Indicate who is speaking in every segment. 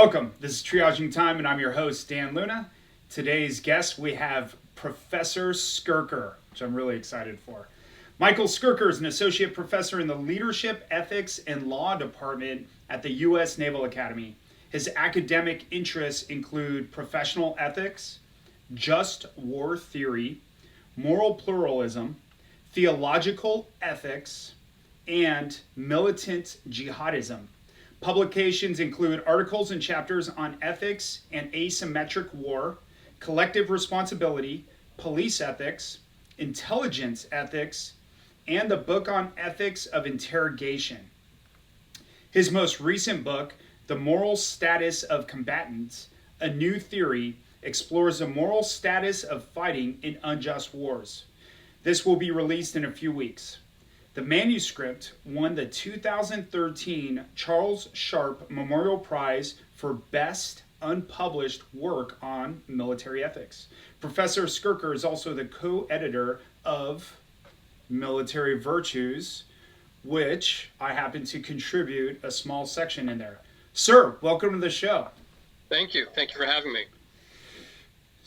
Speaker 1: Welcome. This is Triaging Time, and I'm your host, Dan Luna. Today's guest, we have Professor Skerker, which I'm really excited for. Michael Skerker is an associate professor in the Leadership, Ethics, and Law Department at the U.S. Naval Academy. His academic interests include professional ethics, just war theory, moral pluralism, theological ethics, and militant jihadism. Publications include articles and chapters on ethics and asymmetric war, collective responsibility, police ethics, intelligence ethics, and the book on ethics of interrogation. His most recent book, The Moral Status of Combatants, A New Theory, explores the moral status of fighting in unjust wars. This will be released in a few weeks. The manuscript won the 2013 Charles Sharp Memorial Prize for Best Unpublished Work on Military Ethics. Professor Skerker is also the co-editor of Military Virtues, which I happen to contribute a small section in there. Sir, welcome to the show.
Speaker 2: Thank you. Thank you for having me.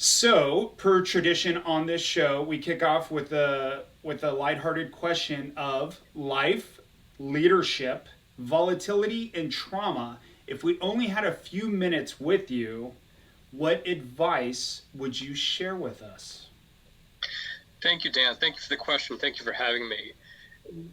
Speaker 1: So, per tradition on this show, we kick off with a lighthearted question of life, leadership, volatility, and trauma. If we only had a few minutes with you, what advice would you share with us?
Speaker 2: Thank you, Dan. Thank you for the question. Thank you for having me.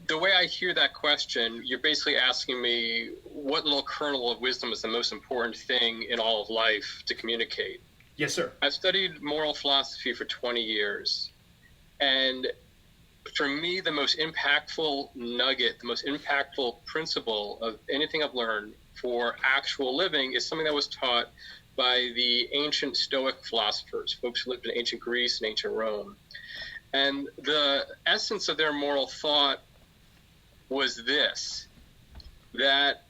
Speaker 2: The way I hear that question, you're basically asking me what little kernel of wisdom is the most important thing in all of life to communicate.
Speaker 1: Yes, sir.
Speaker 2: I've studied moral philosophy for 20 years. And for me, the most impactful nugget, the most impactful principle of anything I've learned for actual living is something that was taught by the ancient Stoic philosophers, folks who lived in ancient Greece and ancient Rome. And the essence of their moral thought was this, that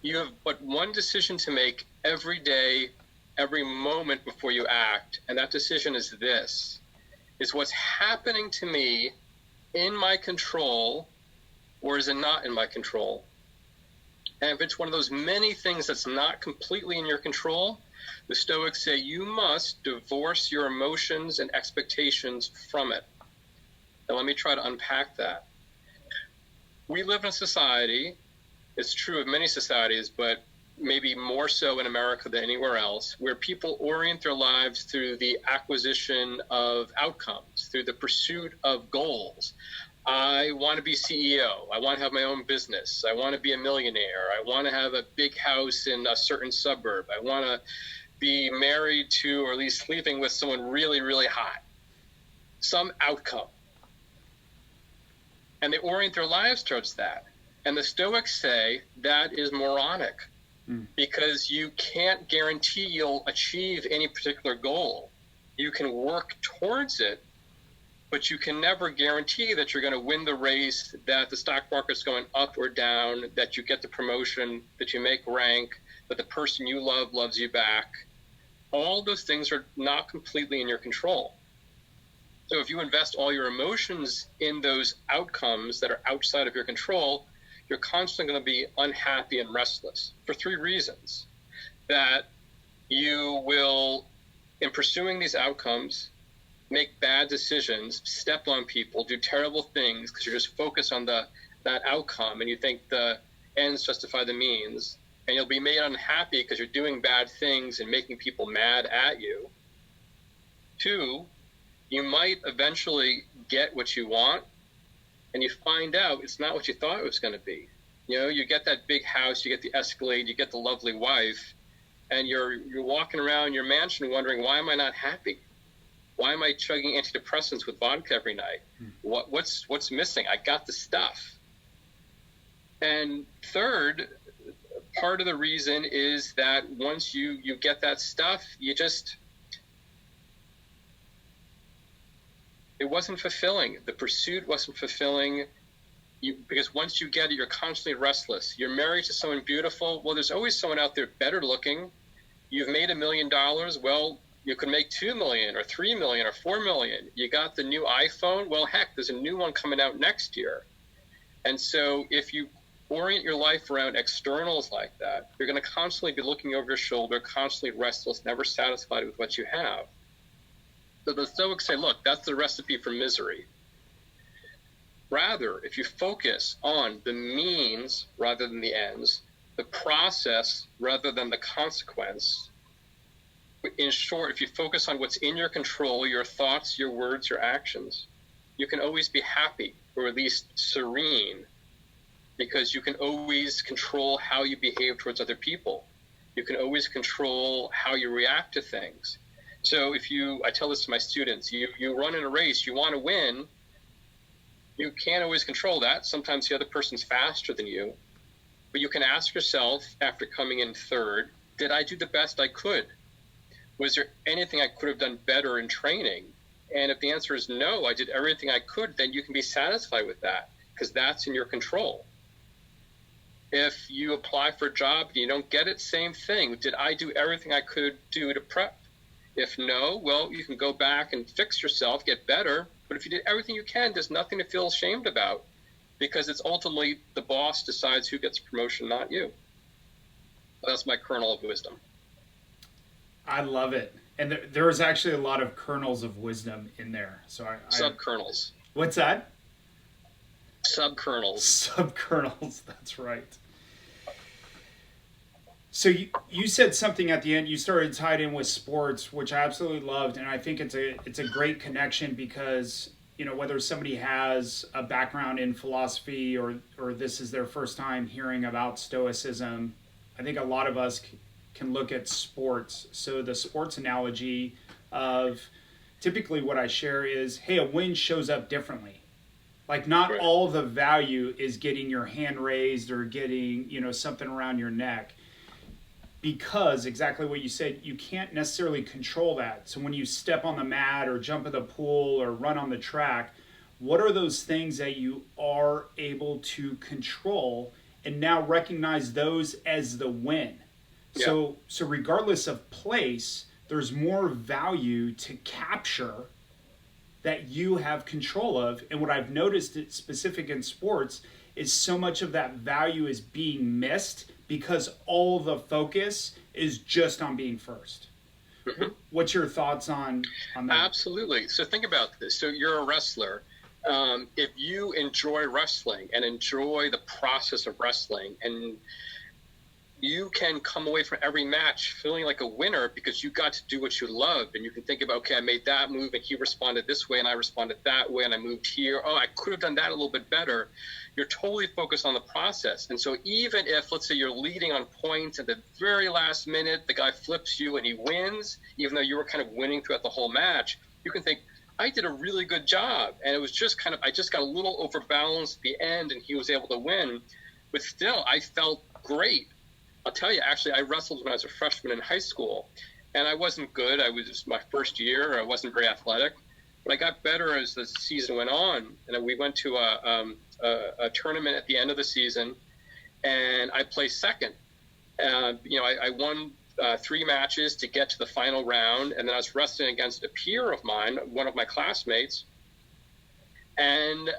Speaker 2: you have but one decision to make every day, every moment before you act. And that decision is this, is what's happening to me in my control, or is it not in my control? And if it's one of those many things that's not completely in your control, the Stoics say you must divorce your emotions and expectations from it. Now let me try to unpack that. We live in a society, it's true of many societies, but maybe more so in America than anywhere else, where people orient their lives through the acquisition of outcomes, through the pursuit of goals. I want to be CEO. I want to have my own business. I want to be a millionaire. I want to have a big house in a certain suburb. I want to be married to, or at least sleeping with someone really, really hot. Some outcome. And they orient their lives towards that. And the Stoics say that is moronic. Because you can't guarantee you'll achieve any particular goal. You can work towards it, but you can never guarantee that you're going to win the race, that the stock market's going up or down, that you get the promotion, that you make rank, that the person you love loves you back. All those things are not completely in your control. So if you invest all your emotions in those outcomes that are outside of your control, you're constantly going to be unhappy and restless for three reasons. That you will, in pursuing these outcomes, make bad decisions, step on people, do terrible things because you're just focused on that outcome and you think the ends justify the means. And you'll be made unhappy because you're doing bad things and making people mad at you. Two, you might eventually get what you want, and you find out it's not what you thought it was going to be. You know, you get that big house, you get the Escalade, you get the lovely wife, and you're walking around your mansion wondering, why am I not happy? Why am I chugging antidepressants with vodka every night? What's missing? I got the stuff. And third, part of the reason is that once you get that stuff, it wasn't fulfilling. The pursuit wasn't fulfilling. Because once you get it, you're constantly restless. You're married to someone beautiful. Well, there's always someone out there better looking. You've made $1 million. Well, you could make 2 million or 3 million or 4 million. You got the new iPhone. Well, heck, there's a new one coming out next year. And so if you orient your life around externals like that, you're going to constantly be looking over your shoulder, constantly restless, never satisfied with what you have. So the Stoics say, look, that's the recipe for misery. Rather, if you focus on the means rather than the ends, the process rather than the consequence, in short, if you focus on what's in your control, your thoughts, your words, your actions, you can always be happy, or at least serene, because you can always control how you behave towards other people. You can always control how you react to things. So I tell this to my students, you run in a race, you want to win, you can't always control that. Sometimes the other person's faster than you. But you can ask yourself, after coming in third, did I do the best I could? Was there anything I could have done better in training? And if the answer is no, I did everything I could, then you can be satisfied with that, because that's in your control. If you apply for a job and you don't get it, same thing. Did I do everything I could do to prep? If no, well, you can go back and fix yourself, get better. But if you did everything you can, there's nothing to feel ashamed about, because it's ultimately the boss decides who gets promotion, not you. That's my kernel of wisdom.
Speaker 1: I love it. And there is actually a lot of kernels of wisdom in there. So
Speaker 2: Subkernels.
Speaker 1: What's that?
Speaker 2: Subkernels.
Speaker 1: Subkernels, that's right. So you said something at the end. You started tied in with sports, which I absolutely loved, and I think it's a great connection, because whether somebody has a background in philosophy or this is their first time hearing about Stoicism, I think a lot of us can look at sports. So the sports analogy of typically what I share is, hey, a win shows up differently. Like not all the value is getting your hand raised or getting something around your neck. Because exactly what you said, you can't necessarily control that. So when you step on the mat or jump in the pool or run on the track, what are those things that you are able to control and now recognize those as the win? Yeah. So regardless of place, there's more value to capture that you have control of. And what I've noticed specific in sports is so much of that value is being missed because all the focus is just on being first. Mm-hmm. What's your thoughts on that?
Speaker 2: Absolutely. So think about this. So you're a wrestler. If you enjoy wrestling and enjoy the process of wrestling, and you can come away from every match feeling like a winner because you got to do what you love, and you can think about, okay, I made that move and he responded this way and I responded that way and I moved here. Oh, I could have done that a little bit better. You're totally focused on the process. And so even if, let's say, you're leading on points at the very last minute, the guy flips you and he wins, even though you were kind of winning throughout the whole match, you can think, I did a really good job. And it was just I just got a little overbalanced at the end and he was able to win. But still, I felt great. I'll tell you, actually, I wrestled when I was a freshman in high school, and I wasn't good. I was just my first year. I wasn't very athletic, but I got better as the season went on. And we went to a tournament at the end of the season, and I placed second. I won 3 matches to get to the final round, and then I was wrestling against a peer of mine, one of my classmates, and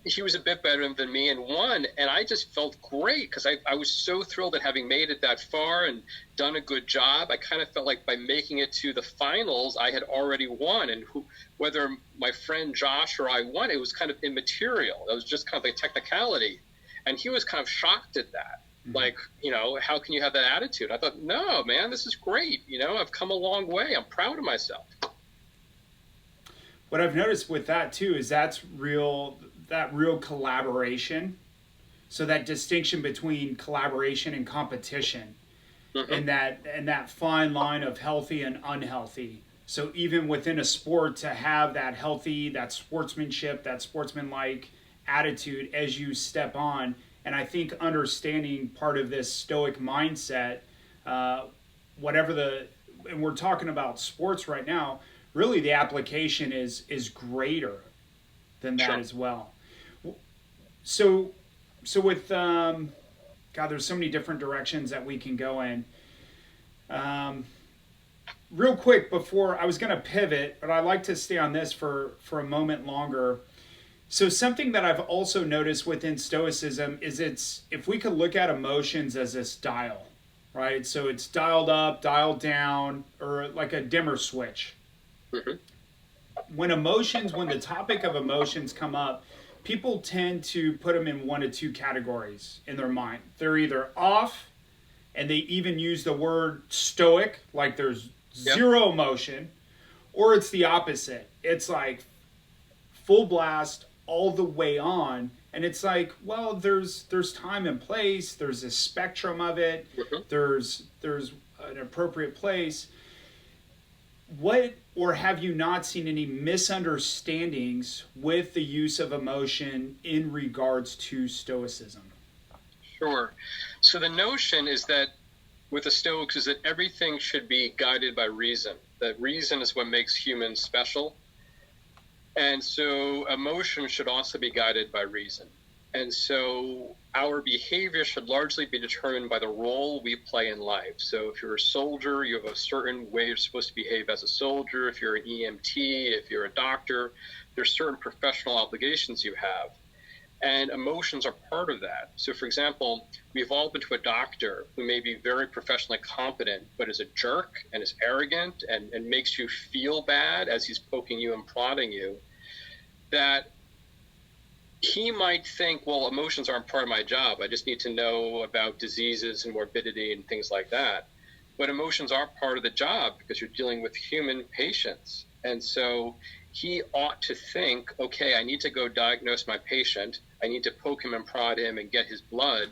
Speaker 2: he was a bit better than me and won, and I just felt great because I was so thrilled at having made it that far and done a good job. I kind of felt like by making it to the finals, I had already won, and whether my friend Josh or I won, it was kind of immaterial. It was just kind of a technicality, and he was kind of shocked at that. Mm-hmm. Like, how can you have that attitude? I thought, no, man, this is great. I've come a long way. I'm proud of myself.
Speaker 1: What I've noticed with that too is that real collaboration. So that distinction between collaboration and competition, mm-hmm. and that fine line of healthy and unhealthy. So even within a sport, to have that healthy, that sportsmanship, that sportsmanlike attitude as you step on. And I think understanding part of this Stoic mindset, and we're talking about sports right now, really the application is greater than that. Sure. As well. So with there's so many different directions that we can go in. Real quick, before I was going to pivot, but I'd like to stay on this for a moment longer. So something that I've also noticed within Stoicism is if we could look at emotions as this dial, right? So it's dialed up, dialed down, or like a dimmer switch.
Speaker 2: Mm-hmm.
Speaker 1: When the topic of emotions come up, people tend to put them in one of two categories in their mind. They're either off, and they even use the word stoic, like there's zero emotion, or it's the opposite. It's like full blast all the way on, and it's like, well, there's time and place, there's a spectrum of it, there's an appropriate place. What, or have you not seen any misunderstandings with the use of emotion in regards to Stoicism?
Speaker 2: Sure. So the notion is that with the Stoics is that everything should be guided by reason. That reason is what makes humans special. And so emotion should also be guided by reason. And so our behavior should largely be determined by the role we play in life. So if you're a soldier, you have a certain way you're supposed to behave as a soldier. If you're an EMT, if you're a doctor, there's certain professional obligations you have. And emotions are part of that. So for example, we've all been to a doctor who may be very professionally competent, but is a jerk and is arrogant and makes you feel bad as he's poking you and prodding you, that he might think, well, emotions aren't part of my job. I just need to know about diseases and morbidity and things like that. But emotions are part of the job because you're dealing with human patients. And so he ought to think, okay, I need to go diagnose my patient. I need to poke him and prod him and get his blood.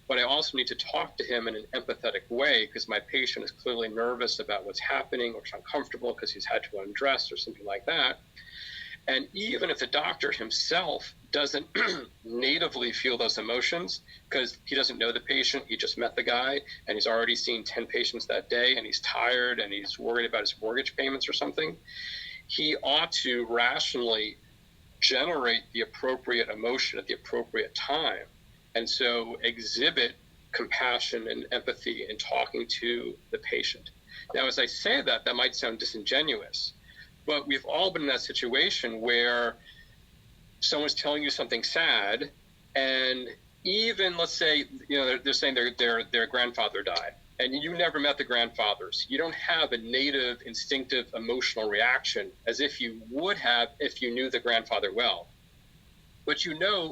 Speaker 2: But I also need to talk to him in an empathetic way because my patient is clearly nervous about what's happening or is uncomfortable because he's had to undress or something like that. And even if the doctor himself doesn't natively feel those emotions because he doesn't know the patient, he just met the guy and he's already seen 10 patients that day and he's tired and he's worried about his mortgage payments or something, he ought to rationally generate the appropriate emotion at the appropriate time. And so exhibit compassion and empathy in talking to the patient. Now, as I say that, that might sound disingenuous, but we've all been in that situation where someone's telling you something sad, and even, let's say, they're saying their grandfather died, and you never met the grandfathers. You don't have a native, instinctive, emotional reaction as if you would have if you knew the grandfather well. But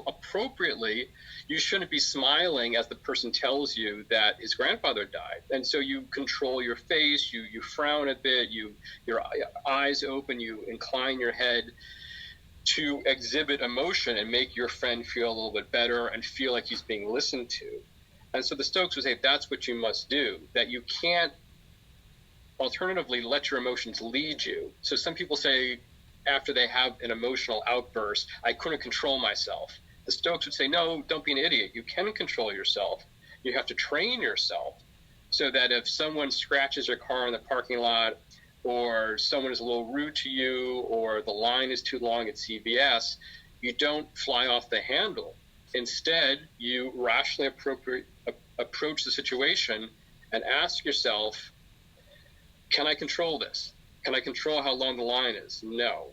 Speaker 2: appropriately, you shouldn't be smiling as the person tells you that his grandfather died. And so you control your face, you frown a bit, your eyes open, you incline your head to exhibit emotion and make your friend feel a little bit better and feel like he's being listened to. And so the Stoics would say that's what you must do, that you can't alternatively let your emotions lead you. So some people say after they have an emotional outburst, I couldn't control myself. The Stoics would say, no, don't be an idiot. You can control yourself. You have to train yourself so that if someone scratches your car in the parking lot, or someone is a little rude to you, or the line is too long at CVS, you don't fly off the handle. Instead, you rationally approach the situation and ask yourself, can I control this? Can I control how long the line is? No.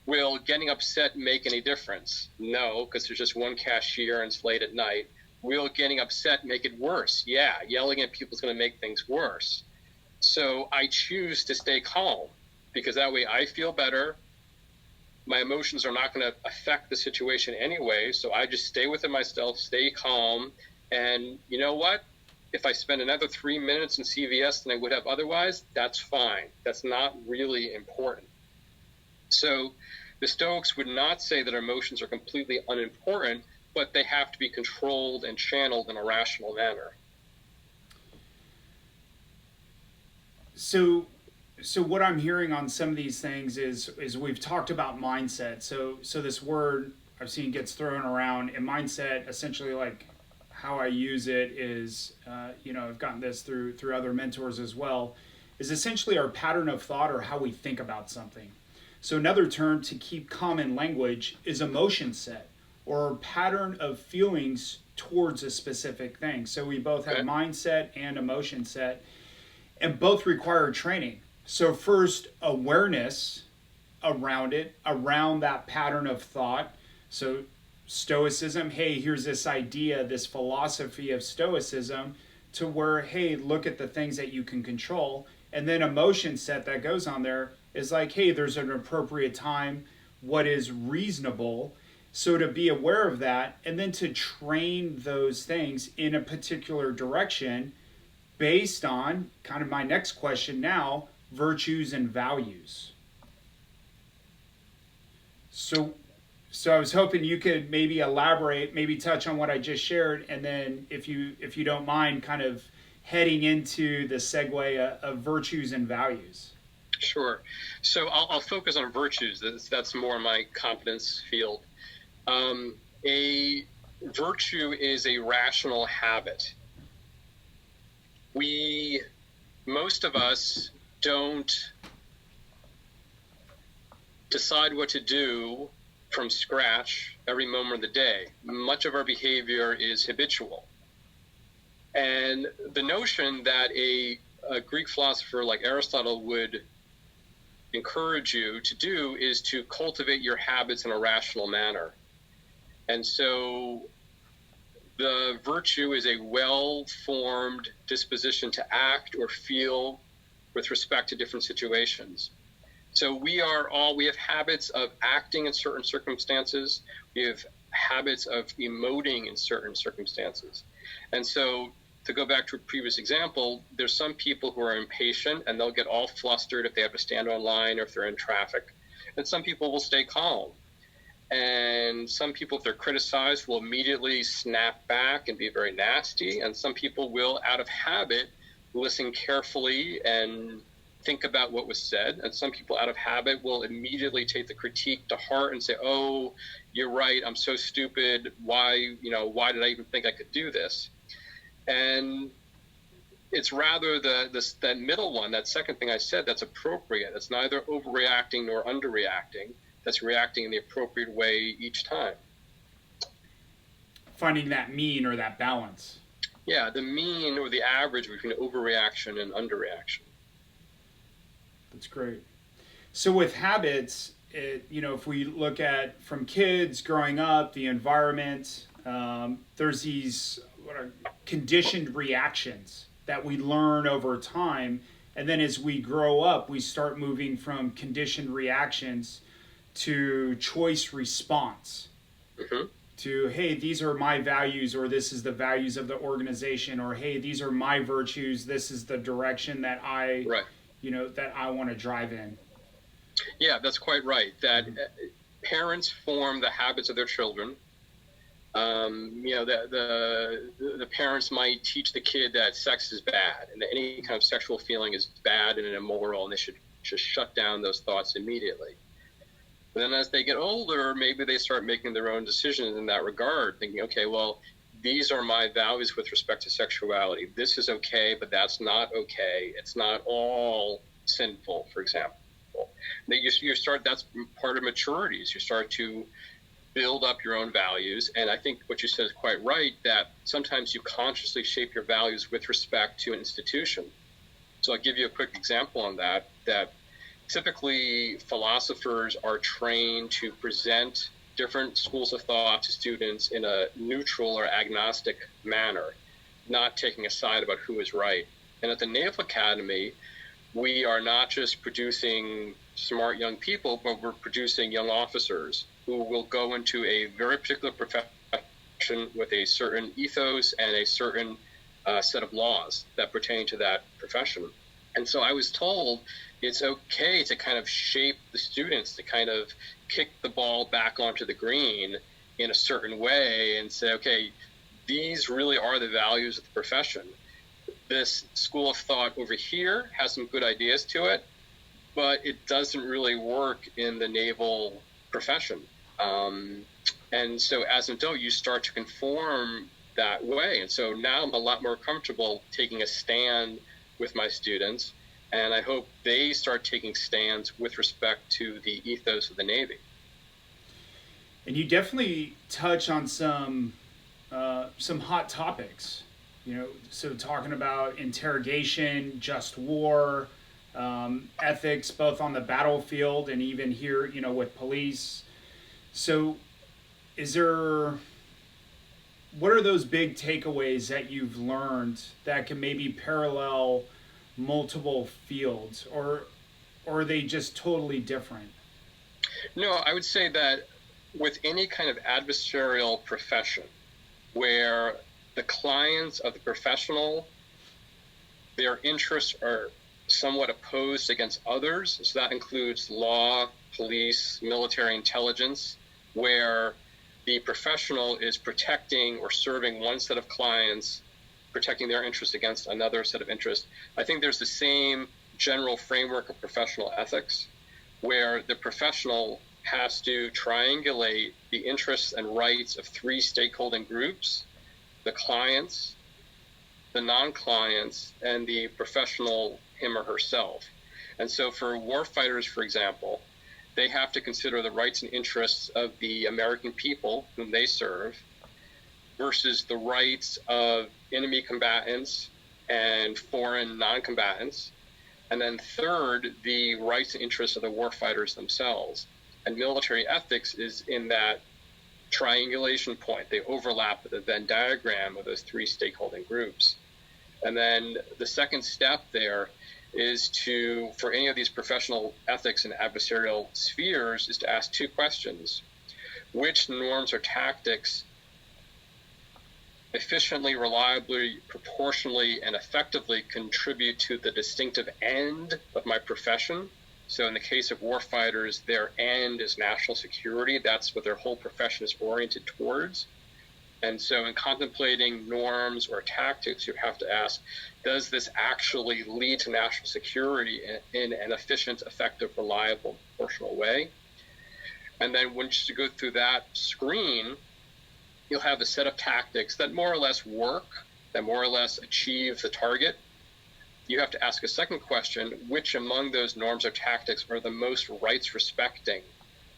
Speaker 2: Will getting upset make any difference? No, because there's just one cashier and it's late at night. Will getting upset make it worse? Yeah, yelling at people is going to make things worse. So I choose to stay calm because that way I feel better. My emotions are not going to affect the situation anyway, so I just stay within myself, stay calm, and you know what? If I spend another 3 minutes in CVS than I would have otherwise, that's fine. That's not really important. So the Stoics would not say that our emotions are completely unimportant, but they have to be controlled and channeled in a rational manner.
Speaker 1: So what I'm hearing on some of these things is we've talked about mindset. So this word I've seen gets thrown around, and mindset, essentially, like how I use it is, I've gotten this through other mentors as well, is essentially our pattern of thought or how we think about something. So another term to keep common language is emotion set, or pattern of feelings towards a specific thing. So we both have mindset and emotion set, and both require training. So first, awareness around it, around that pattern of thought. So Stoicism, hey, here's this idea, this philosophy of Stoicism, to where, hey, look at the things that you can control. And then emotion set that goes on there is like, hey, there's an appropriate time, what is reasonable. So to be aware of that, and then to train those things in a particular direction based on kind of my next question now, virtues and values. So I was hoping you could maybe elaborate, maybe touch on what I just shared, and then if you don't mind, kind of heading into the segue of virtues and values.
Speaker 2: Sure. So I'll focus on virtues. That's more my competence field. A virtue is a rational habit. Most of us don't decide what to do from scratch every moment of the day. Much of our behavior is habitual. And the notion that a Greek philosopher like Aristotle would encourage you to do is to cultivate your habits in a rational manner. And so the virtue is a well-formed disposition to act or feel with respect to different situations. So we have habits of acting in certain circumstances. We have habits of emoting in certain circumstances. And so to go back to a previous example, there's some people who are impatient and they'll get all flustered if they have to stand on line or if they're in traffic. And some people will stay calm. And some people, if they're criticized, will immediately snap back and be very nasty. And some people will, out of habit, listen carefully and think about what was said. And some people, out of habit, will immediately take the critique to heart and say, oh, you're right, I'm so stupid. Why did I even think I could do this? And it's rather that middle one, that second thing I said, that's appropriate. It's neither overreacting nor underreacting. That's reacting in the appropriate way each time.
Speaker 1: Finding that mean or that balance.
Speaker 2: Yeah, the mean or the average between overreaction and underreaction.
Speaker 1: That's great. So with habits, if we look at from kids growing up, the environment, there's these conditioned reactions that we learn over time. And then as we grow up, we start moving from conditioned reactions to choice response.
Speaker 2: Mm-hmm.
Speaker 1: To, hey, these are my values, or this is the values of the organization, or hey, these are my virtues, this is the direction that I want to drive in.
Speaker 2: Yeah, that's quite right. That parents form the habits of their children. The parents might teach the kid that sex is bad and that any kind of sexual feeling is bad and immoral, and they should just shut down those thoughts immediately. But then as they get older, maybe they start making their own decisions in that regard, thinking, okay, well, these are my values with respect to sexuality. This is okay, but that's not okay. It's not all sinful, for example. You start, that's part of maturity, is you start to build up your own values. And I think what you said is quite right, that sometimes you consciously shape your values with respect to an institution. So I'll give you a quick example on that typically philosophers are trained to present different schools of thought to students in a neutral or agnostic manner, not taking a side about who is right. And at the Naval Academy, we are not just producing smart young people, but we're producing young officers who will go into a very particular profession with a certain ethos and a certain set of laws that pertain to that profession. And so I was told it's okay to kind of shape the students, to kind of kick the ball back onto the green in a certain way and say, okay, these really are the values of the profession. This school of thought over here has some good ideas to it, but it doesn't really work in the naval profession. And so as an adult, you start to conform that way. And so now I'm a lot more comfortable taking a stand with my students, and I hope they start taking stands with respect to the ethos of the Navy.
Speaker 1: And you definitely touch on some hot topics, so talking about interrogation, just war, ethics, both on the battlefield and even here, with police. So is there, what are those big takeaways that you've learned that can maybe parallel multiple fields, or are they just totally different?
Speaker 2: No, I would say that with any kind of adversarial profession where the clients of the professional, their interests are somewhat opposed against others, so that includes law, police, military intelligence, where the professional is protecting or serving one set of clients, protecting their interest against another set of interests. I think there's the same general framework of professional ethics where the professional has to triangulate the interests and rights of three stakeholding groups: the clients, the non-clients, and the professional, him or herself. And so for warfighters, for example, they have to consider the rights and interests of the American people whom they serve versus the rights of enemy combatants and foreign non-combatants. And then third, the rights and interests of the warfighters themselves. And military ethics is in that triangulation point. They overlap with the Venn diagram of those three stakeholding groups. And then the second step there is to, for any of these professional ethics and adversarial spheres, is to ask two questions. Which norms or tactics efficiently, reliably, proportionally, and effectively contribute to the distinctive end of my profession? So in the case of warfighters, their end is national security. That's what their whole profession is oriented towards. And so in contemplating norms or tactics, you have to ask, does this actually lead to national security in an efficient, effective, reliable, proportional way? And then once you go through that screen, you'll have a set of tactics that more or less work, that more or less achieve the target. You have to ask a second question: which among those norms or tactics are the most rights respecting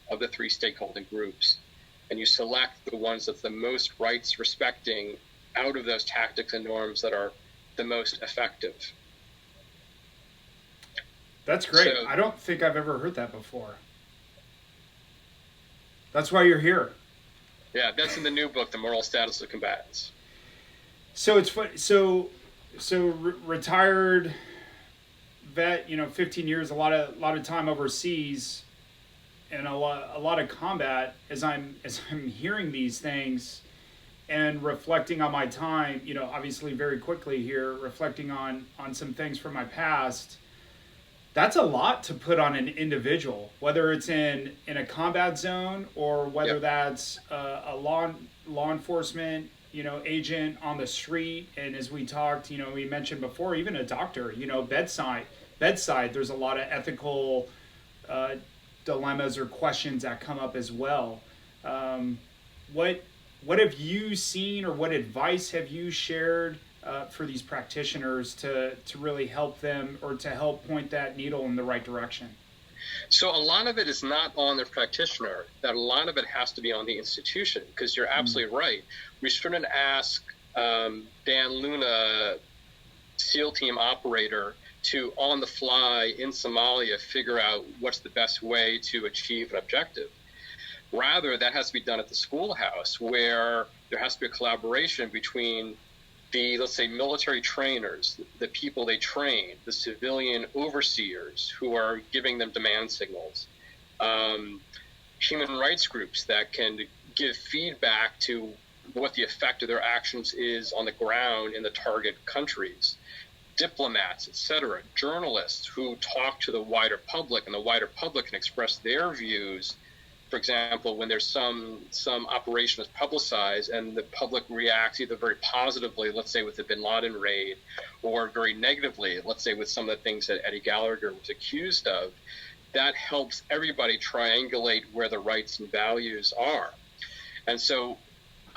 Speaker 2: of the three stakeholding groups? And you select the ones that's the most rights respecting out of those tactics and norms that are the most effective.
Speaker 1: That's great. So, I don't think I've ever heard that before. That's why you're here.
Speaker 2: Yeah, that's in the new book, The Moral Status of Combatants.
Speaker 1: So it's fun. So retired vet, 15 years, a lot of time overseas, and a lot of combat. As I'm hearing these things and reflecting on my time, obviously very quickly here, reflecting on some things from my past. That's a lot to put on an individual, whether it's in a combat zone or whether that's a law enforcement, agent on the street. And as we talked, we mentioned before, even a doctor, bedside, there's a lot of ethical dilemmas or questions that come up as well. What have you seen, or what advice have you shared for these practitioners to really help them, or to help point that needle in the right direction?
Speaker 2: So a lot of it is not on the practitioner. That a lot of it has to be on the institution, because you're absolutely right. We shouldn't ask Dan Luna, SEAL team operator, to on the fly in Somalia figure out what's the best way to achieve an objective. Rather, that has to be done at the schoolhouse, where there has to be a collaboration between the, let's say, military trainers, the people they train, the civilian overseers who are giving them demand signals, human rights groups that can give feedback to what the effect of their actions is on the ground in the target countries, diplomats, etc., journalists who talk to the wider public, and the wider public can express their views. For example, when there's some operation is publicized and the public reacts either very positively, let's say with the bin Laden raid, or very negatively, let's say with some of the things that Eddie Gallagher was accused of, that helps everybody triangulate where the rights and values are. And so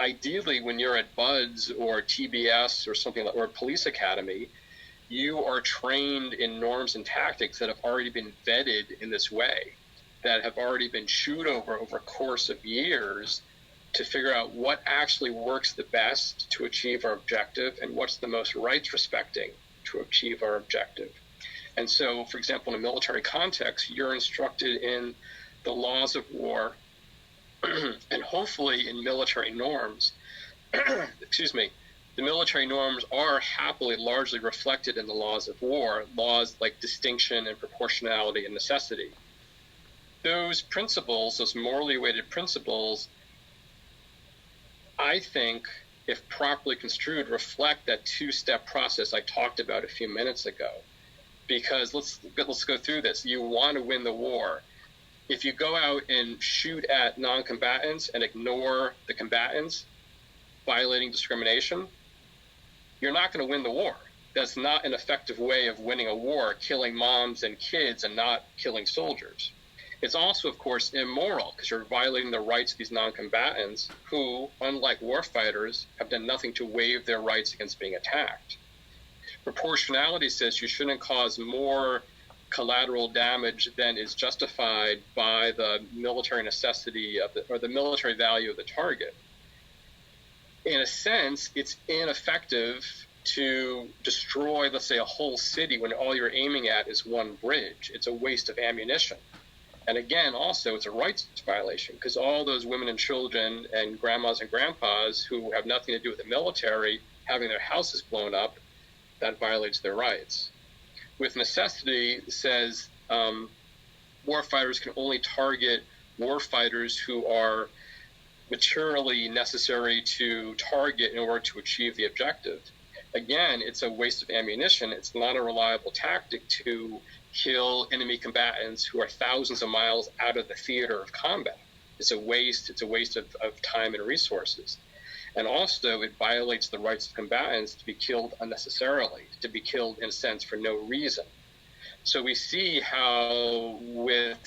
Speaker 2: ideally, when you're at BUDS or TBS or something like, or a police academy, you are trained in norms and tactics that have already been vetted in this way, that have already been chewed over a course of years to figure out what actually works the best to achieve our objective and what's the most rights respecting to achieve our objective. And so, for example, in a military context, you're instructed in the laws of war, And hopefully in military norms, excuse me, the military norms are happily largely reflected in the laws of war, laws like distinction and proportionality and necessity. Those principles, those morally weighted principles, I think, if properly construed, reflect that two-step process I talked about a few minutes ago. Because let's go through this. You want to win the war. If you go out and shoot at non-combatants and ignore the combatants, violating discrimination, you're not going to win the war. That's not an effective way of winning a war, killing moms and kids and not killing soldiers. It's also, of course, immoral because you're violating the rights of these non-combatants who, unlike warfighters, have done nothing to waive their rights against being attacked. Proportionality says you shouldn't cause more collateral damage than is justified by the military necessity of or the military value of the target. In a sense, it's ineffective to destroy, let's say, a whole city when all you're aiming at is one bridge. It's a waste of ammunition. And again, also, it's a rights violation because all those women and children and grandmas and grandpas who have nothing to do with the military having their houses blown up, that violates their rights. With necessity, it says warfighters can only target warfighters who are materially necessary to target in order to achieve the objective. Again, it's a waste of ammunition. It's not a reliable tactic to kill enemy combatants who are thousands of miles out of the theater of combat. It's a waste of time and resources. And also, it violates the rights of combatants to be killed unnecessarily, to be killed, in a sense, for no reason. So we see how with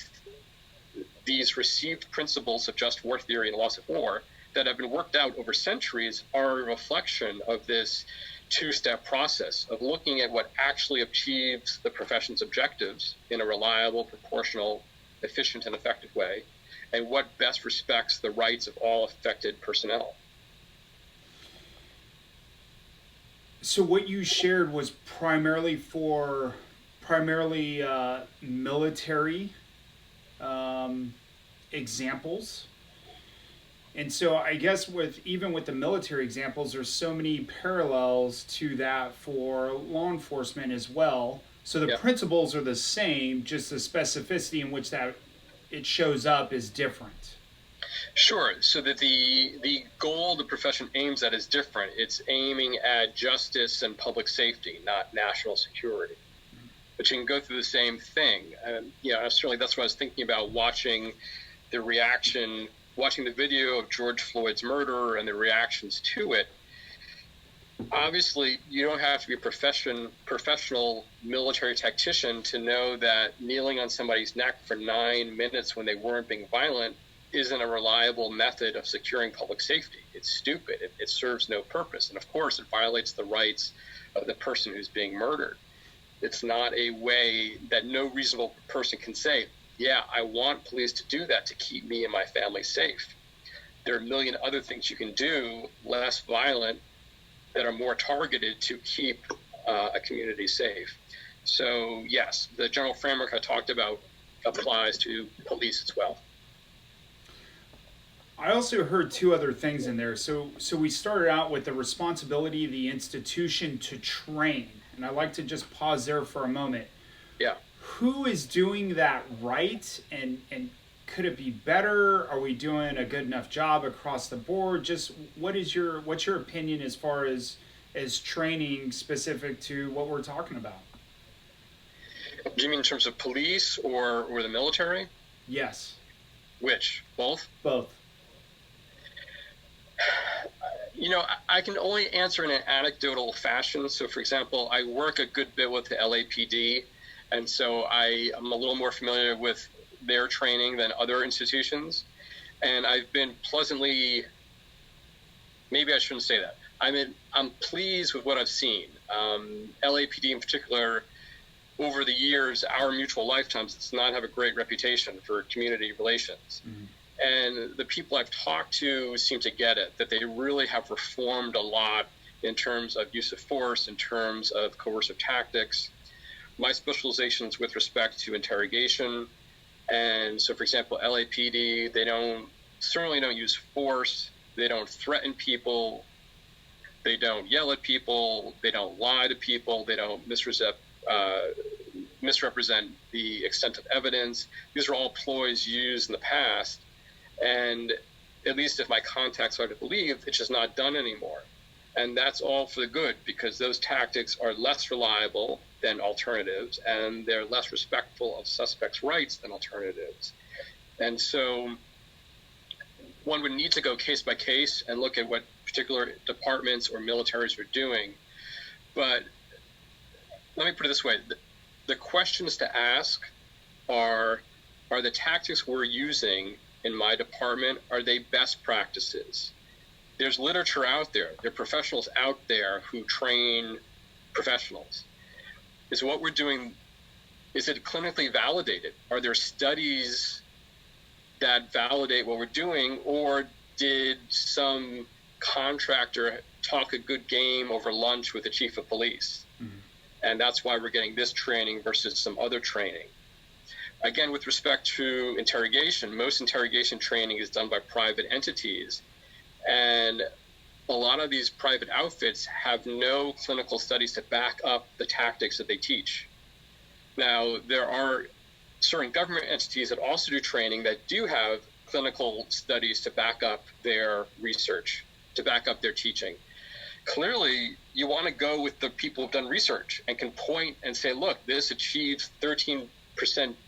Speaker 2: these received principles of just war theory and laws of war that have been worked out over centuries are a reflection of this two-step process of looking at what actually achieves the profession's objectives in a reliable, proportional, efficient, and effective way, and what best respects the rights of all affected personnel.
Speaker 1: So what you shared was primarily military examples. And so I guess even with the military examples, there's so many parallels to that for law enforcement as well. So the principles are the same, just the specificity in which that it shows up is different.
Speaker 2: Sure. So that the goal the profession aims at is different. It's aiming at justice and public safety, not national security. But you can go through the same thing. Certainly that's what I was thinking about watching the video of George Floyd's murder and the reactions to it. Obviously, you don't have to be a professional military tactician to know that kneeling on somebody's neck for 9 minutes when they weren't being violent isn't a reliable method of securing public safety. It's stupid. It serves no purpose. And of course, it violates the rights of the person who's being murdered. It's not a way that no reasonable person can say, yeah, I want police to do that to keep me and my family safe. There are a million other things you can do, less violent, that are more targeted to keep a community safe. So yes, the general framework I talked about applies to police as well.
Speaker 1: I also heard two other things in there. So we started out with the responsibility of the institution to train. And I'd like to just pause there for a moment.
Speaker 2: Yeah.
Speaker 1: Who is doing that right? And could it be better? Are we doing a good enough job across the board? Just what's your opinion as far as training specific to what we're talking about?
Speaker 2: Do you mean in terms of police or the military?
Speaker 1: Yes.
Speaker 2: Which? Both?
Speaker 1: Both.
Speaker 2: I can only answer in an anecdotal fashion. So, for example, I work a good bit with the LAPD, and so I'm a little more familiar with their training than other institutions. And I've been pleasantly, maybe I shouldn't say that. I'm pleased with what I've seen. LAPD in particular, over the years, our mutual lifetimes, does not have a great reputation for community relations. Mm-hmm. And the people I've talked to seem to get it, that they really have reformed a lot in terms of use of force, in terms of coercive tactics. My specialization is with respect to interrogation. And so, for example, LAPD, they don't certainly don't use force. They don't threaten people. They don't yell at people. They don't lie to people. They don't misrepresent the extent of evidence. These are all ploys used in the past. And at least if my contacts are to believe, it's just not done anymore. And that's all for the good, because those tactics are less reliable than alternatives, and they're less respectful of suspects' rights than alternatives. And so one would need to go case by case and look at what particular departments or militaries are doing. But let me put it this way. The questions to ask are the tactics we're using in my department, are they best practices? There's literature out there. There are professionals out there who train professionals. Is what we're doing, is it clinically validated? Are there studies that validate what we're doing, or did some contractor talk a good game over lunch with the chief of police? Mm-hmm. And that's why we're getting this training versus some other training. Again, with respect to interrogation, most interrogation training is done by private entities. And a lot of these private outfits have no clinical studies to back up the tactics that they teach. Now, there are certain government entities that also do training that do have clinical studies to back up their research, to back up their teaching. Clearly, you want to go with the people who've done research and can point and say, look, this achieves 13%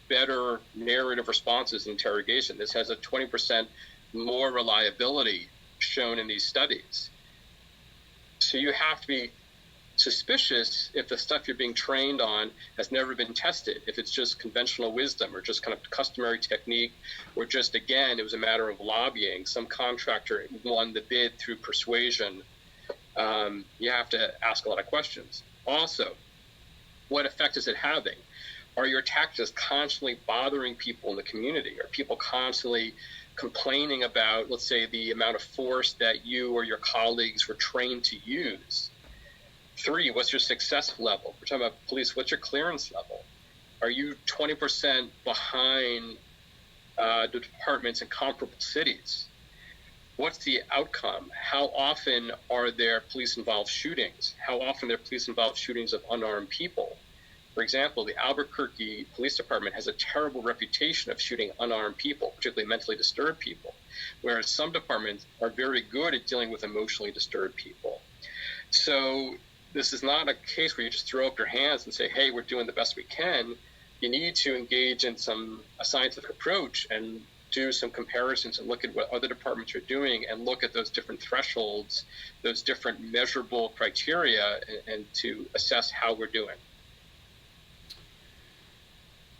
Speaker 2: better narrative responses in interrogation. This has a 20% more reliability shown in these studies. So you have to be suspicious if the stuff you're being trained on has never been tested, if it's just conventional wisdom or just kind of customary technique, or just, again, it was a matter of lobbying. Some contractor won the bid through persuasion. You have to ask a lot of questions. Also, what effect is it having? Are your tactics constantly bothering people in the community? Are people constantly complaining about, let's say, the amount of force that you or your colleagues were trained to use? 3, what's your success level? We're talking about police. What's your clearance level? Are you 20% behind the departments in comparable cities? What's the outcome? How often are there police-involved shootings? How often are there police-involved shootings of unarmed people? For example, the Albuquerque Police Department has a terrible reputation of shooting unarmed people, particularly mentally disturbed people, whereas some departments are very good at dealing with emotionally disturbed people. So this is not a case where you just throw up your hands and say, hey, we're doing the best we can. You need to engage in a scientific approach and do some comparisons and look at what other departments are doing and look at those different thresholds, those different measurable criteria, and to assess how we're doing.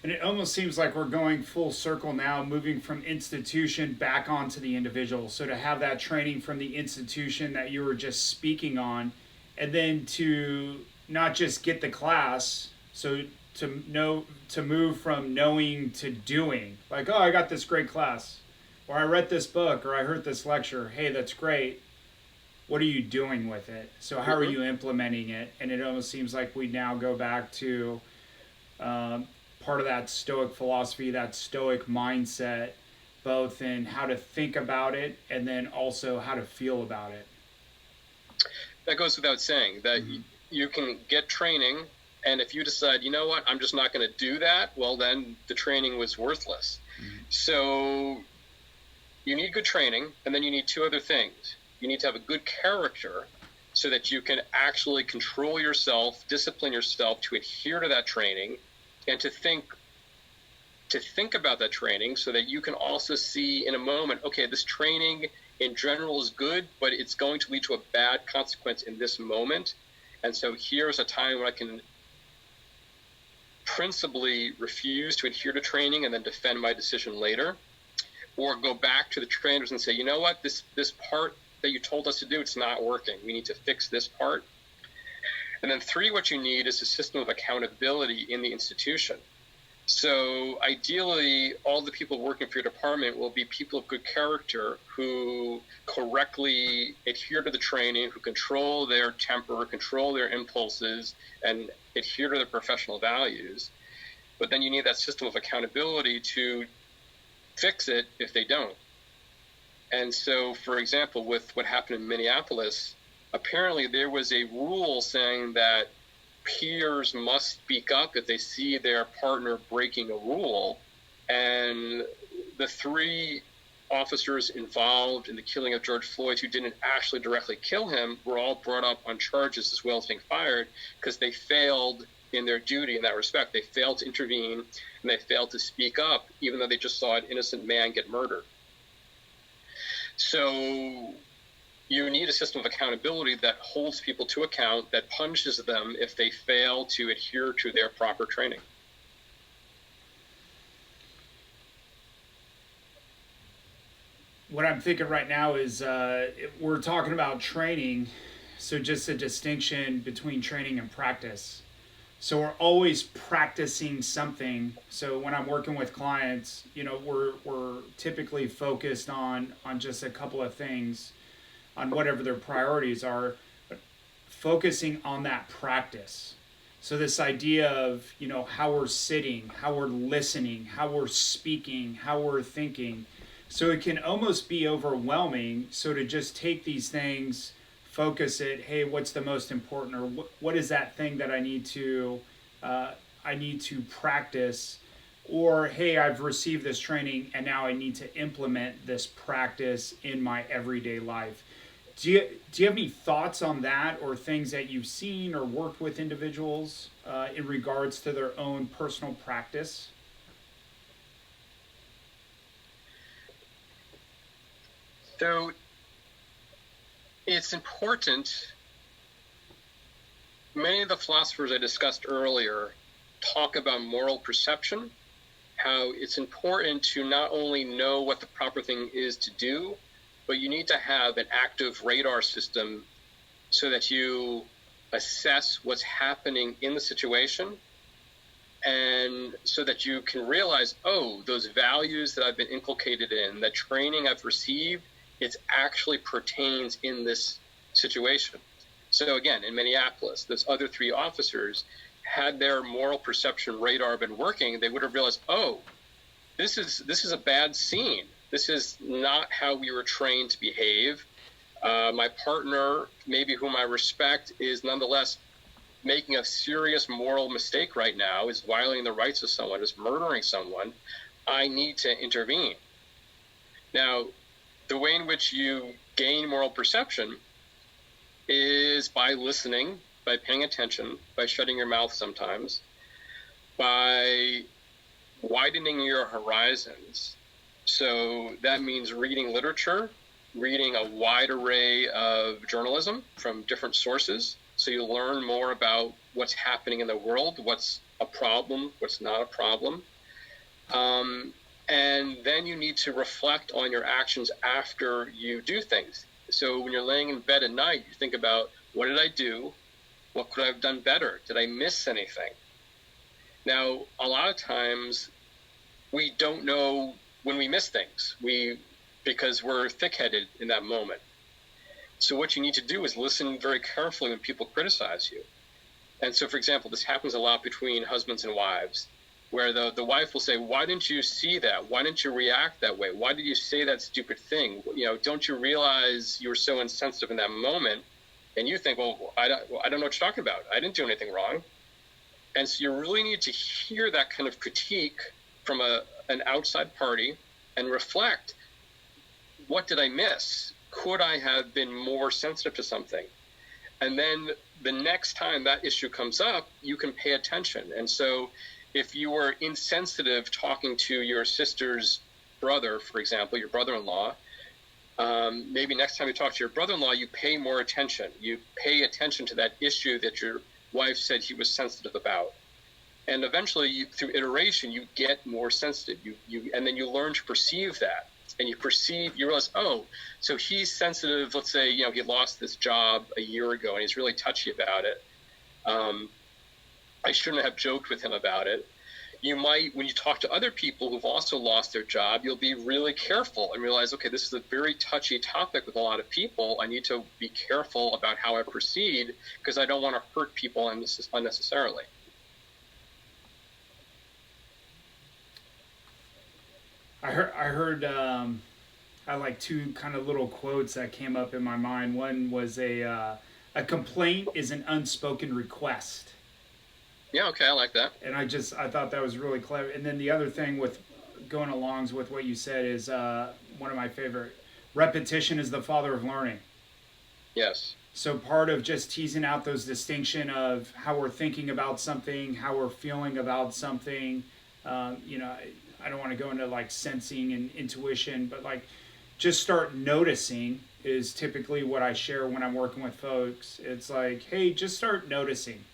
Speaker 1: And it almost seems like we're going full circle now, moving from institution back onto the individual. So to have that training from the institution that you were just speaking on, and then to not just get the class, so to move from knowing to doing. Like, oh, I got this great class, or I read this book, or I heard this lecture. Hey, that's great. What are you doing with it? So how are you implementing it? And it almost seems like we now go back to part of that Stoic philosophy, that Stoic mindset, both in how to think about it and then also how to feel about it.
Speaker 2: That goes without saying that you can get training, and if you decide, you know what, I'm just not going to do that, well, then the training was worthless. So you need good training, and then you need 2 other things. You need to have a good character so that you can actually control yourself, discipline yourself to adhere to that training, and to think about that training so that you can also see in a moment, okay, this training in general is good, but it's going to lead to a bad consequence in this moment. And so here's a time when I can principally refuse to adhere to training and then defend my decision later, or go back to the trainers and say, you know what, this part that you told us to do, it's not working. We need to fix this part. And then 3, what you need is a system of accountability in the institution. So ideally, all the people working for your department will be people of good character who correctly adhere to the training, who control their temper, control their impulses, and adhere to their professional values. But then you need that system of accountability to fix it if they don't. And so, for example, with what happened in Minneapolis, apparently there was a rule saying that peers must speak up if they see their partner breaking a rule. And the 3 officers involved in the killing of George Floyd who didn't actually directly kill him were all brought up on charges as well as being fired because they failed in their duty in that respect. They failed to intervene and they failed to speak up, even though they just saw an innocent man get murdered. So you need a system of accountability that holds people to account, that punishes them if they fail to adhere to their proper training.
Speaker 1: What I'm thinking right now is we're talking about training, so just a distinction between training and practice. So we're always practicing something. So when I'm working with clients, we're typically focused on just a couple of things, on whatever their priorities are, but focusing on that practice. So this idea of, how we're sitting, how we're listening, how we're speaking, how we're thinking. So it can almost be overwhelming. So to just take these things, focus it, hey, what's the most important, or what is that thing that I need to practice, or hey, I've received this training and now I need to implement this practice in my everyday life. Do you have any thoughts on that, or things that you've seen or worked with individuals in regards to their own personal practice?
Speaker 2: So it's important. Many of the philosophers I discussed earlier talk about moral perception, how it's important to not only know what the proper thing is to do, but you need to have an active radar system so that you assess what's happening in the situation, and so that you can realize, oh, those values that I've been inculcated in, that training I've received, it actually pertains in this situation. So again, in Minneapolis, those other 3 officers, had their moral perception radar been working, they would have realized, oh, this is a bad scene. This is not how we were trained to behave. My partner, maybe whom I respect, is nonetheless making a serious moral mistake right now, is violating the rights of someone, is murdering someone. I need to intervene. Now, the way in which you gain moral perception is by listening, by paying attention, by shutting your mouth sometimes, by widening your horizons. So that means reading literature, reading a wide array of journalism from different sources, so you learn more about what's happening in the world, what's a problem, what's not a problem. And then you need to reflect on your actions after you do things. So when you're laying in bed at night, you think about, what did I do? What could I have done better? Did I miss anything? Now, a lot of times we don't know when we miss things, because we're thick-headed in that moment. So what you need to do is listen very carefully when people criticize you. And so, for example, this happens a lot between husbands and wives, where the wife will say, why didn't you see that? Why didn't you react that way? Why did you say that stupid thing? Don't you realize you were so insensitive in that moment? And you think, well, I don't know what you're talking about. I didn't do anything wrong. And so you really need to hear that kind of critique from an outside party and reflect, what did I miss? Could I have been more sensitive to something? And then the next time that issue comes up, you can pay attention. And so if you were insensitive talking to your sister's brother, for example, your brother-in-law, maybe next time you talk to your brother-in-law, you pay more attention. You pay attention to that issue that your wife said he was sensitive about. And eventually, through iteration, you get more sensitive. And then you learn to perceive that. And you realize, oh, so he's sensitive. Let's say, he lost this job a year ago and he's really touchy about it. I shouldn't have joked with him about it. You might, when you talk to other people who've also lost their job, you'll be really careful and realize, okay, this is a very touchy topic with a lot of people. I need to be careful about how I proceed because I don't want to hurt people unnecessarily.
Speaker 1: I heard I like two kind of little quotes that came up in my mind. One was a complaint is an unspoken request.
Speaker 2: Yeah, okay, I like that.
Speaker 1: And I thought that was really clever. And then the other thing with going along with what you said is one of my favorite. Repetition is the father of learning.
Speaker 2: Yes.
Speaker 1: So part of just teasing out those distinction of how we're thinking about something, how we're feeling about something. You know, I don't want to go into like sensing and intuition, but like just start noticing is typically what I share when I'm working with folks. It's like, hey, just start noticing.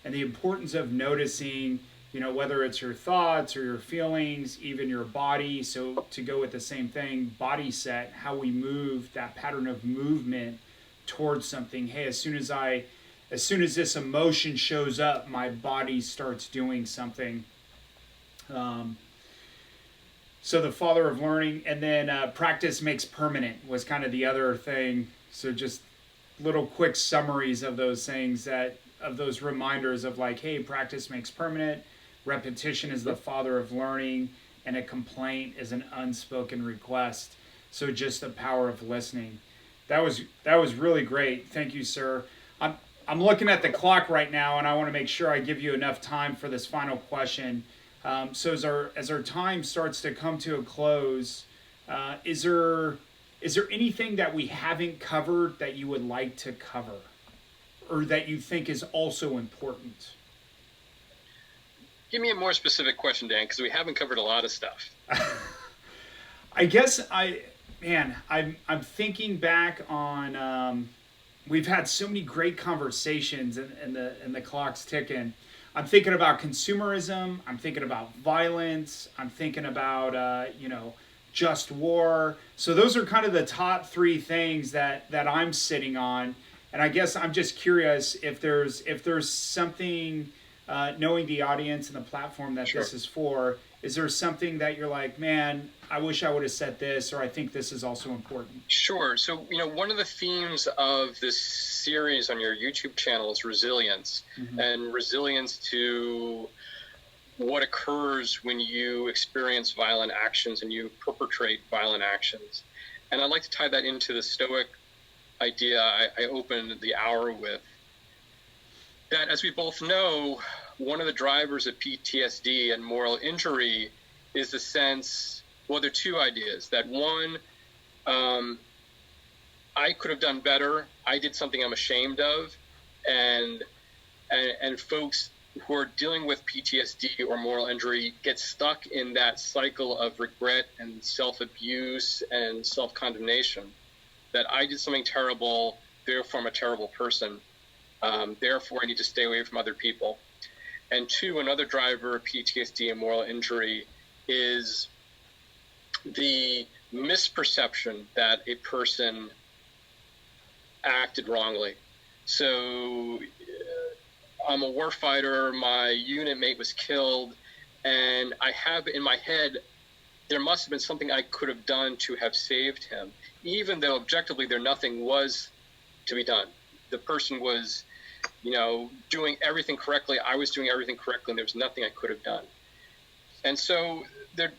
Speaker 1: And the importance of noticing, you know, whether it's your thoughts or your feelings, even your body. So to go with the same thing, body set, how we move, that pattern of movement towards something. Hey, as soon as this emotion shows up, my body starts doing something. So the father of learning, and then practice makes permanent was kind of the other thing. So just little quick summaries of those things of those reminders of like, hey, practice makes permanent, repetition is the father of learning, and a complaint is an unspoken request. So just the power of listening. That was really great. Thank you, sir. I'm looking at the clock right now, and I want to make sure I give you enough time for this final question. So as our time starts to come to a close, is there anything that we haven't covered that you would like to cover, or that you think is also important?
Speaker 2: Give me a more specific question, Dan, because we haven't covered a lot of stuff.
Speaker 1: I guess I'm thinking back on we've had so many great conversations, and the clock's ticking. I'm thinking about consumerism. I'm thinking about violence. I'm thinking about just war. So those are kind of the top three things that I'm sitting on. And I guess I'm just curious if there's something, knowing the audience and the platform that
Speaker 2: Sure.
Speaker 1: This is for, is there something that you're like, man, I wish I would have said this, or I think this is also important?
Speaker 2: Sure. So, one of the themes of this series on your YouTube channel is resilience, and resilience to what occurs when you experience violent actions and you perpetrate violent actions. And I'd like to tie that into the Stoic idea I opened the hour with, that as we both know, one of the drivers of PTSD and moral injury is the sense, well, there are two ideas. That one, I could have done better. I did something I'm ashamed of. And folks who are dealing with PTSD or moral injury get stuck in that cycle of regret and self-abuse and self-condemnation, that I did something terrible, therefore I'm a terrible person. Therefore I need to stay away from other people. And two, another driver of PTSD and moral injury is the misperception that a person acted wrongly. So I'm a warfighter, my unit mate was killed, and I have in my head, there must have been something I could have done to have saved him, even though objectively nothing was to be done. The person was, doing everything correctly. I was doing everything correctly, and there was nothing I could have done. And so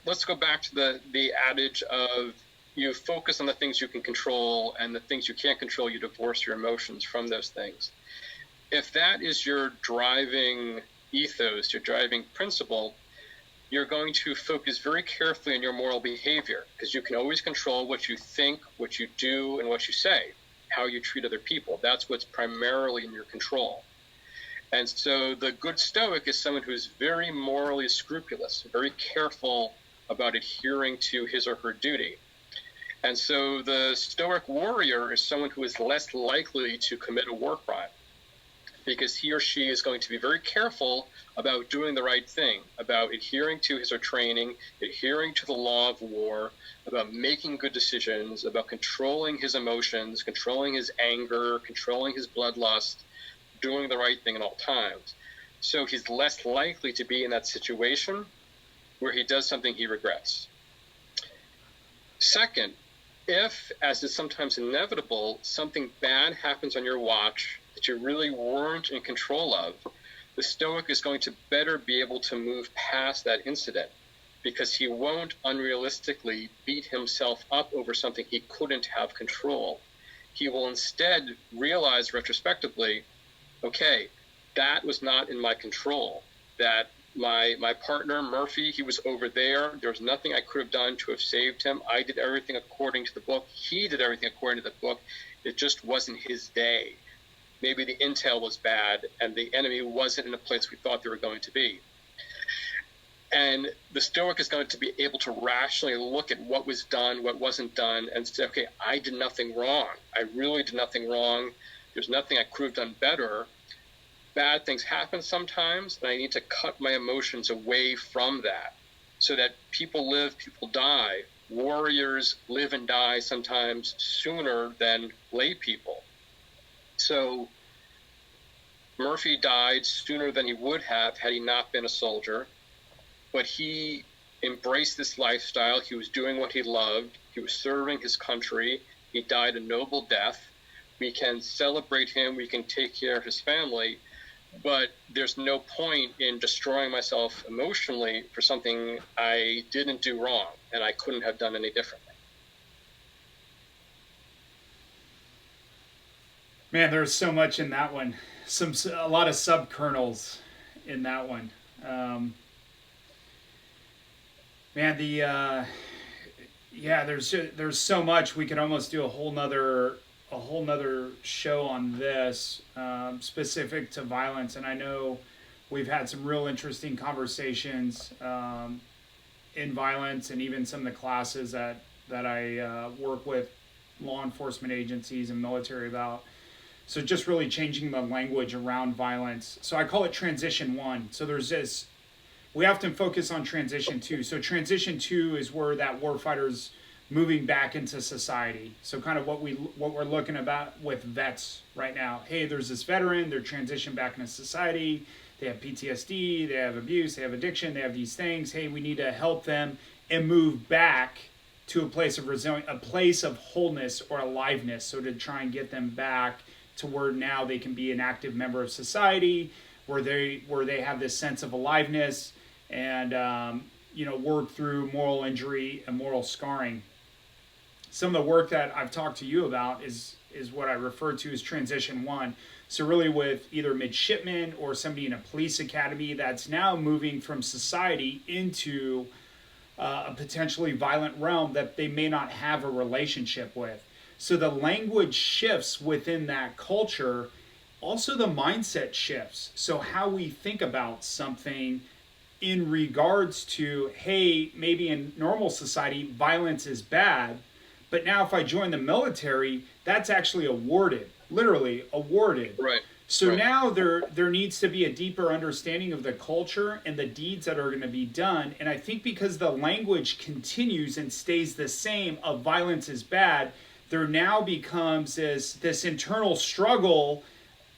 Speaker 2: let's go back to the adage of you focus on the things you can control, and the things you can't control, you divorce your emotions from those things. If that is your driving ethos, your driving principle, you're going to focus very carefully on your moral behavior, because you can always control what you think, what you do, and what you say, how you treat other people. That's what's primarily in your control. And so the good Stoic is someone who's very morally scrupulous, very careful about adhering to his or her duty. And so the Stoic warrior is someone who is less likely to commit a war crime, because he or she is going to be very careful about doing the right thing, about adhering to his or training, adhering to the law of war, about making good decisions, about controlling his emotions, controlling his anger, controlling his bloodlust, doing the right thing at all times. So he's less likely to be in that situation where he does something he regrets. Second, if, as is sometimes inevitable, something bad happens on your watch that you really weren't in control of, the Stoic is going to better be able to move past that incident. because he won't unrealistically beat himself up over something he couldn't have control. He will instead realize retrospectively, okay, that was not in my control, that my partner, Murphy, he was over there. There was nothing I could have done to have saved him. I did everything according to the book. He did everything according to the book. It just wasn't his day. Maybe the intel was bad and the enemy wasn't in a place we thought they were going to be. And the Stoic is going to be able to rationally look at what was done, what wasn't done, and say, okay, I did nothing wrong. I really did nothing wrong. There's nothing I could have done better. Bad things happen sometimes, and I need to cut my emotions away from that so that people live, people die. Warriors live and die sometimes sooner than lay people. So Murphy died sooner than he would have had he not been a soldier, but he embraced this lifestyle. He was doing what he loved. He was serving his country. He died a noble death. We can celebrate him. We can take care of his family. But there's no point in destroying myself emotionally for something I didn't do wrong and I couldn't have done any differently.
Speaker 1: Man, there's so much in that one. A lot of subkernels in that one. There's so much. We could almost do a whole nother show on this, specific to violence. And I know we've had some real interesting conversations in violence, and even some of the classes that I work with law enforcement agencies and military about. So just really changing the language around violence. So I call it transition 1. So there's this, we often focus on transition 2. So transition 2 is where that warfighter's moving back into society. So kind of what we're looking about with vets right now. Hey, there's this veteran, they're transitioned back into society. They have PTSD, they have abuse, they have addiction, they have these things. Hey, we need to help them and move back to a place of resilience, a place of wholeness or aliveness. So to try and get them back to where now they can be an active member of society, where they have this sense of aliveness, and work through moral injury and moral scarring. Some of the work that I've talked to you about is what I refer to as transition 1. So really with either midshipmen or somebody in a police academy that's now moving from society into a potentially violent realm that they may not have a relationship with. So the language shifts within that culture. Also the mindset shifts. So how we think about something in regards to, hey, maybe in normal society, violence is bad, but now if I join the military, that's actually awarded, literally awarded.
Speaker 2: Right.
Speaker 1: So now there needs to be a deeper understanding of the culture and the deeds that are going to be done. And I think because the language continues and stays the same of violence is bad, there now becomes this internal struggle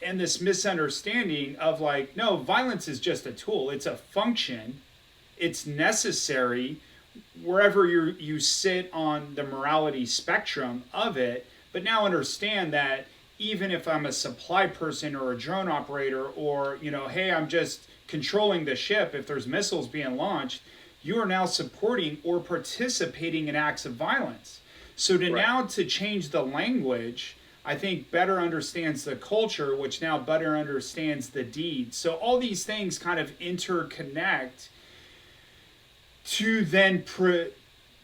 Speaker 1: and this misunderstanding of like, no, violence is just a tool. It's a function. It's necessary wherever you sit on the morality spectrum of it. But now understand that even if I'm a supply person or a drone operator, or, hey, I'm just controlling the ship if there's missiles being launched, you are now supporting or participating in acts of violence. So now to change the language, I think better understands the culture, which now better understands the deed. So all these things kind of interconnect to then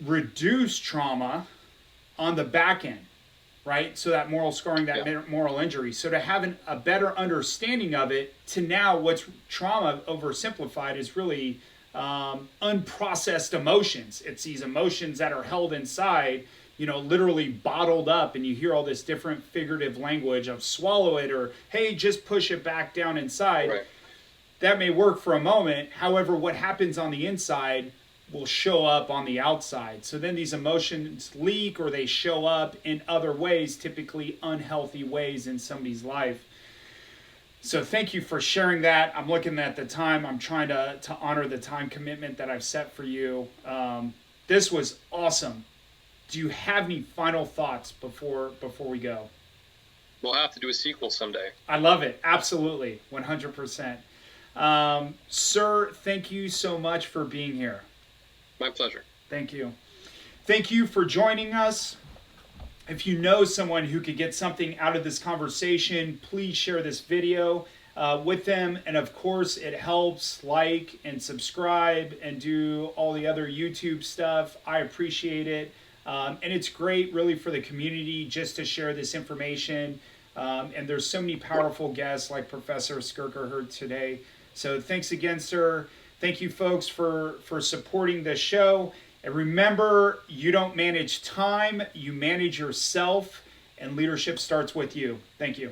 Speaker 1: reduce trauma on the back end, right? So that moral scarring, that moral injury. So to have a better understanding of it, to now what's trauma oversimplified is really unprocessed emotions. It's these emotions that are held inside, literally bottled up, and you hear all this different figurative language of swallow it, or, hey, just push it back down inside.
Speaker 2: Right.
Speaker 1: That may work for a moment. However, what happens on the inside will show up on the outside. So then these emotions leak, or they show up in other ways, typically unhealthy ways in somebody's life. So thank you for sharing that. I'm looking at the time. I'm trying to honor the time commitment that I've set for you. This was awesome. Do you have any final thoughts before we go?
Speaker 2: We'll have to do a sequel someday.
Speaker 1: I love it. Absolutely. 100%. Sir, thank you so much for being here.
Speaker 2: My pleasure.
Speaker 1: Thank you. Thank you for joining us. If you know someone who could get something out of this conversation, please share this video with them. And of course, it helps like and subscribe and do all the other YouTube stuff. I appreciate it. And it's great really for the community just to share this information. And there's so many powerful guests like Professor Skerker heard today. So thanks again, sir. Thank you folks for supporting this show. And remember, you don't manage time, you manage yourself, and leadership starts with you. Thank you.